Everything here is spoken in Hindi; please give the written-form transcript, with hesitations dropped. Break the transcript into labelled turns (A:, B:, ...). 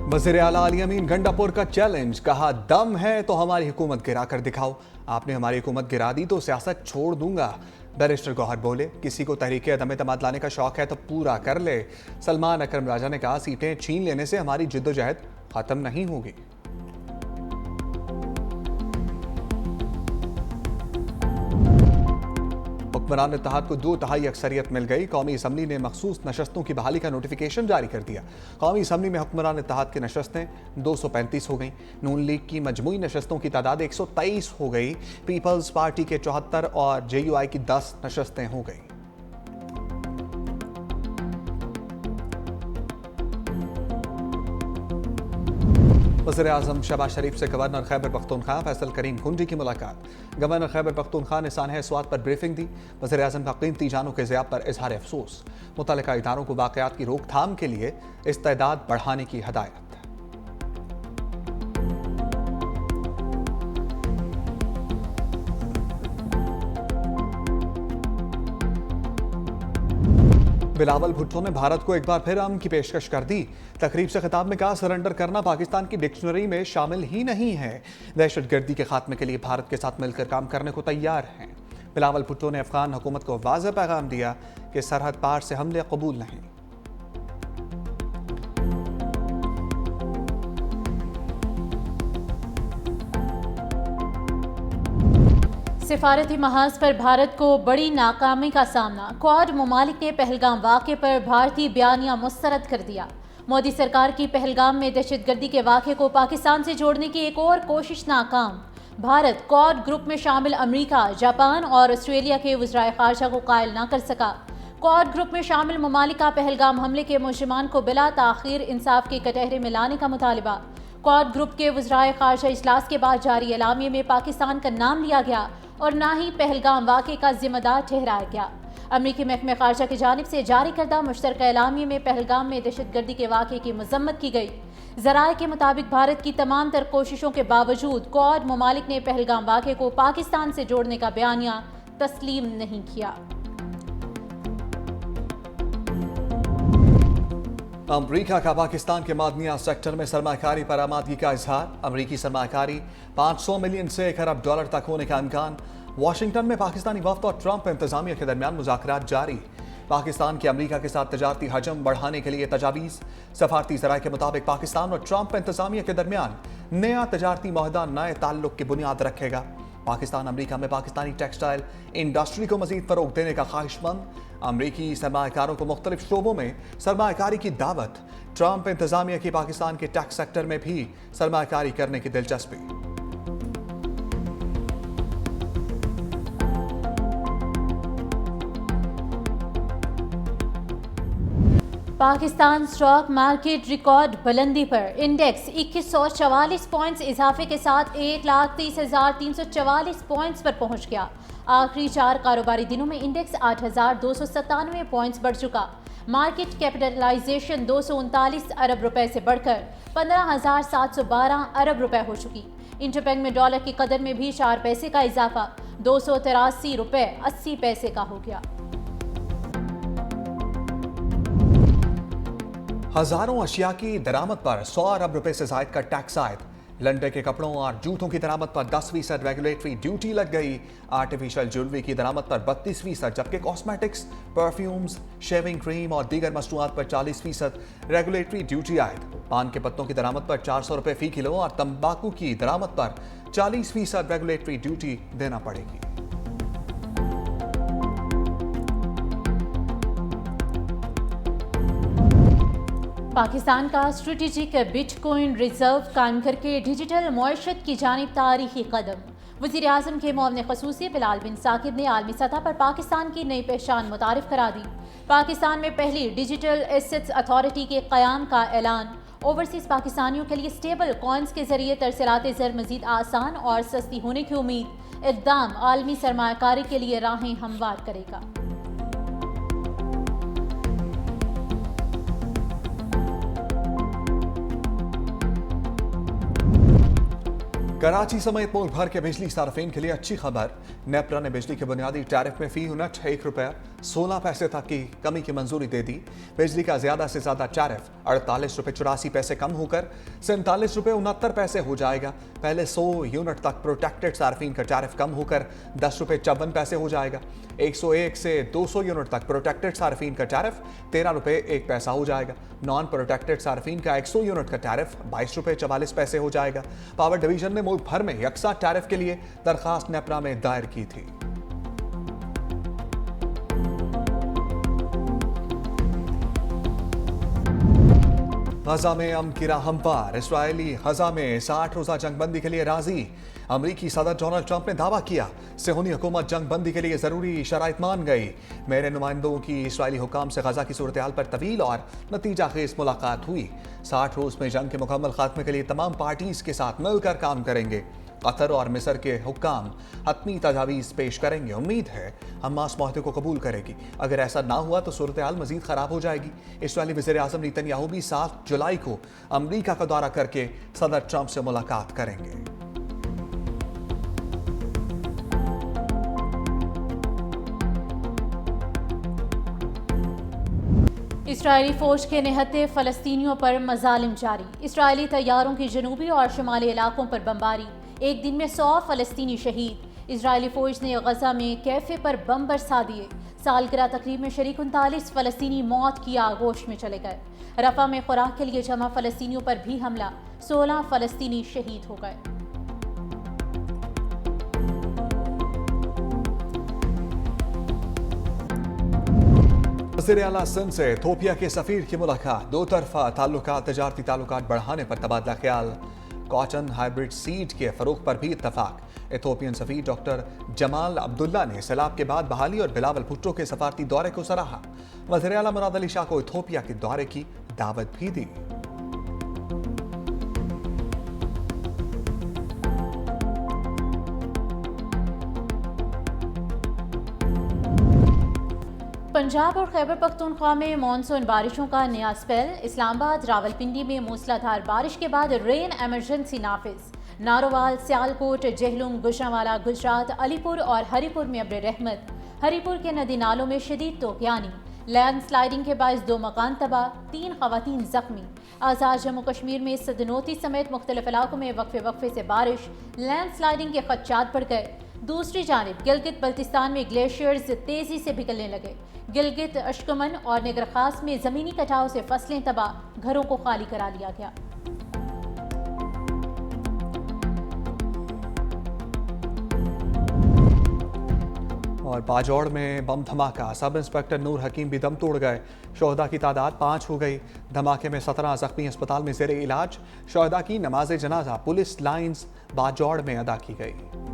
A: वज़ीर आला अली अमीन गंडापुर का चैलेंज, कहा दम है तो हमारी हुकूमत गिरा कर दिखाओ। आपने हमारी हुकूमत गिरा दी तो सियासत छोड़ दूंगा। बैरिस्टर गौहर बोले, किसी को तहरीक अदम एतमाद लाने का शौक है तो पूरा कर ले। सलमान अकरम राजा ने कहा, सीटें छीन लेने से हमारी जिद्दोजहद खत्म नहीं होगी। हुक्मरान इत्तेहाद को 2/3 अक्सरियत मिल गई। कौमी असम्बली ने मखसूस नशस्तों की बहाली का नोटिफिकेशन जारी कर दिया। कौमी असम्बली में हुक्मरान इत्तेहाद की नशस्तें 235 हो गई। नून लीग की मजमूई नशस्तों की तादाद 123 हो गई। पीपल्स पार्टी के 74 और JUI की 10 नशस्तें हो गई। वज़ीर आज़म शहबाज शरीफ से गवर्नर खैबर पख्तूनख्वा फैसल करीम खुंडी की मुलाकात। गवर्नर खैबर पख्तूनख्वा ने सानह स्वात पर ब्रीफिंग दी। वज़ीर आज़म का कीमती जानों के ज़िया पर इजहार अफसोस। मुतल्लिका इदारों को वाक़यात की रोकथाम के लिए इस्तेदाद बढ़ाने की हदायत। बिलावल भुट्टो ने भारत को एक बार फिर अमन की पेशकश कर दी। तकरीब से खिताब में कहा, सरेंडर करना पाकिस्तान की डिक्शनरी में शामिल ही नहीं है। दहशतगर्दी के खात्मे के लिए भारत के साथ मिलकर काम करने को तैयार हैं। बिलावल भुट्टो ने अफगान हुकूमत को वाज़ेह पैगाम दिया कि सरहद पार से हमले कबूल नहीं।
B: सिफारती महाज पर भारत को बड़ी नाकामी का सामना। क्वाड ममालिक ने पहलगाम वाक़े पर भारतीय बयानिया मुस्तरद कर दिया। मोदी सरकार की पहलगाम में दहशतगर्दी के वाक़े को पाकिस्तान से जोड़ने की एक और कोशिश नाकाम। भारत क्वाड ग्रुप में शामिल अमेरिका, जापान और ऑस्ट्रेलिया के वज़राए ख़ारजा को कायल न कर सका। क्वाड ग्रुप में शामिल ममालिक का पहलगाम हमले के मुलज़िमान को बिला ताख़ीर इंसाफ के कटहरे में लाने का मुतालिबा। क्वाड ग्रुप के वज़राए ख़ारजा इजलास के बाद जारी एलामिये में पाकिस्तान का नाम लिया गया और ना ही पहलगाम वाक़े का जिम्मेदार ठहराया गया। अमरीकी महकमे ख़ारजा की जानिब से जारी करदा मुश्तरका एलामिये में पहलगाम में दहशतगर्दी के वाक़े की मज़म्मत की गई। ज़राए के मुताबिक भारत की तमाम तर कोशिशों के बावजूद क्वाड ममालिक ने पहलगाम वाक़े को पाकिस्तान से जोड़ने का बयानिया तस्लीम नहीं किया।
A: अमरीका का पाकिस्तान के मादनिया सेक्टर में सरमाकारी पर आमादगी का इजहार। अमरीकी सरमाकारी 500 मिलियन से $1 अरब तक होने का इम्कान। वाशिंगटन में पाकिस्तानी वफ्द और ट्रंप इंतजामिया के दरमियान मुज़ाकरात जारी। पाकिस्तान की अमरीका के साथ तजारती हजम बढ़ाने के लिए तजावीज़। सफारती ज़राए के मुताबिक पाकिस्तान और ट्रंप इंतजामिया के दरमियान नया तजारती मुआहदा नए ताल्लुक की बुनियाद रखेगा। पाकिस्तान अमरीका में पाकिस्तानी टेक्सटाइल इंडस्ट्री को मजीद फरोग देने का ख्वाहिशमंद। अमरीकी सरमाकारों को मुख्तलिफ शोबों में सरमाकारी की दावत। ट्रंप इंतजामिया की पाकिस्तान के टैक्स सेक्टर में भी सरमाकारी करने की दिलचस्पी।
B: पाकिस्तान स्टॉक मार्केट रिकॉर्ड बुलंदी पर। इंडेक्स 2144 पॉइंट्स इजाफे के साथ 1,30,344 पॉइंट्स पर पहुंच गया। आखिरी 4 कारोबारी दिनों में इंडेक्स 8,297 पॉइंट्स बढ़ चुका। मार्केट कैपिटलाइजेशन 239 अरब रुपए से बढ़कर 15,712 अरब रुपए हो चुकी। इंटरबैंक में डॉलर की कदर में भी 4 पैसे का इजाफा 283 रुपए 80 पैसे का हो गया।
A: हजारों अशिया की दरामद पर 100 अरब रुपए से जायद का टैक्स आयद। लंडे के कपड़ों और जूतों की दरामद पर 10% रेगुलेटरी ड्यूटी लग गई। आर्टिफिशियल ज्वेलरी की दरामद पर 32%, जबकि कॉस्मेटिक्स, परफ्यूम्स, शेविंग क्रीम और दीगर मसनूआत पर 40% रेगुलेटरी ड्यूटी आयद। पान के पत्तों की दरामद पर 400 रुपए फी किलो और तंबाकू की दरामद पर 40% रेगुलेटरी ड्यूटी देना पड़ेगी।
B: पाकिस्तान का स्ट्रेटेजिक बिटकॉइन रिजर्व कायम करके डिजिटल मईशत की जानिब तारीखी कदम। वज़ीर आज़म के मुअव्विन ख़ुसूसी बिलाल बिन साकिब ने आलमी सतह पर पाकिस्तान की नई पहचान मुतारिफ करा दी। पाकिस्तान में पहली डिजिटल एसेट्स अथॉरिटी के क़याम का ऐलान। ओवरसीज़ पाकिस्तानियों के लिए स्टेबल कॉइन्स के जरिए तरसीलात ज़र मज़ीद आसान और सस्ती होने की उम्मीद। इक़दाम आलमी सरमायाकारी के लिए राहें हमवार करेगा।
A: कराची समेत मुल्क भर के बिजली सार्फिन के लिए अच्छी खबर। नेपरा ने बिजली के बुनियादी टैरिफ में फी यूनिट ₹1 16 पैसे तक की कमी की मंजूरी दे दी। बिजली का ज्यादा से ज्यादा टैरिफ 48 रुपये 84 पैसे कम होकर 47 रुपये 69 पैसे हो जाएगा। पहले 100 यूनिट तक प्रोटेक्टेड सार्फिन का टैरिफ कम होकर 10 रुपये 54 पैसे हो जाएगा। 101 से 200 यूनिट तक प्रोटेक्टेड सार्फिन का टैरिफ 13 रुपये 1 पैसा हो जाएगा। नॉन प्रोटेक्टेड सार्फिन का 100 यूनिट का टैरिफ 22 रुपये 44 पैसे हो जाएगा। पावर डिवीजन ने मुल्क भर में यकसा टैरिफ के लिए दरखास्त नेपरा में दायर की थी। गजा में अमन की राह हमवार। इसराइली गजा में 60 रोजा जंगबंदी के लिए राजी। अमरीकी सदर डोनाल्ड ट्रंप ने दावा किया सेहूनी हुकूमत जंगबंदी के लिए जरूरी शराइत मान गई। मेरे नुमाइंदों की इसराइली हुकाम से गजा की सूरत हाल पर तवील और नतीजा खेज मुलाकात हुई। 60 रोज में जंग के मुकम्मल खात्मे के लिए तमाम पार्टीज के साथ मिलकर काम करेंगे। कतर और मिस्र के हुक्काम हतमी तजावीज़ पेश करेंगे। उम्मीद है हमास माहदे को कबूल करेगी। अगर ऐसा ना हुआ तो सूरत हाल मजीद खराब हो जाएगी। इसराइली वज़ीर आज़म नेतन्याहू भी 7 जुलाई को अमरीका का दौरा करके सदर ट्रंप से मुलाकात करेंगे।
B: इसराइली फौज के निहत्ते फ़लस्तीनियों पर मजालिम जारी। इसराइली तैयारों की जनूबी और शुमाली इलाकों पर बमबारी। एक दिन में 100 फ़लस्तीनी शहीद। इसराइली फौज ने गजा में कैफे पर बम बरसा दिए। सालगिरह तकरीब में शरीक 39 फ़लस्तीनी मौत की आगोश में चले गए। रफा में खुराक के लिए जमा फ़लस्तीनियों पर भी हमला। 16 फ़लस्तीनी शहीद हो गए।
A: वज़ीर आला सिंध से इथोपिया के सफीर की मुलाकात। दो तरफा ताल्लुकात तजारती ताल्लुकात बढ़ाने पर तबादला ख्याल। कॉटन हाइब्रिड सीड के फरोख पर भी इत्तफाक। इथोपियन सफीर डॉक्टर जमाल अब्दुल्ला ने सैलाब के बाद बहाली और बिलावल भुट्टो के सफारती दौरे को सराहा। वज़ीर आला मुराद अली शाह को इथोपिया के दौरे की दावत भी दी।
B: पंजाब और खैबर पख्तूनख्वा में मानसून बारिशों का नया स्पेल। इस्लामाबाद रावलपिंडी में मूसलाधार बारिश के बाद रेन एमरजेंसी नाफिज। नारोवाल, सियालकोट, जेहलुम, गुजरांवाला, गुजरात, अलीपुर और हरिपुर में अब्र रहमत। हरिपुर के नदी नालों में शदीद तोगयानी। लैंड स्लाइडिंग के बायस 2 मकान तबाह, 3 खवातीन जख्मी। आज़ाद जम्मू कश्मीर में सदनोती समेत मुख्तलिफ इलाकों में वक्फे वक्फे से बारिश। लैंड स्लाइडिंग के खदशात बढ़ गए। दूसरी जानिब गिलगित बल्तिस्तान में ग्लेशियर्स तेजी से पिघलने लगे। गिलगित, अशकमन और निगर खास में जमीनी कटाव से फसलें तबाह, घरों को खाली करा लिया गया।
A: और बाजौड़ में बम धमाका। सब इंस्पेक्टर नूर हकीम भी दम तोड़ गए। शोहदा की तादाद 5 हो गई। धमाके में 17 जख्मी अस्पताल में ज़ेरे इलाज। शोहदा की नमाज जनाजा पुलिस लाइन्स बाजौड़ में अदा की गई।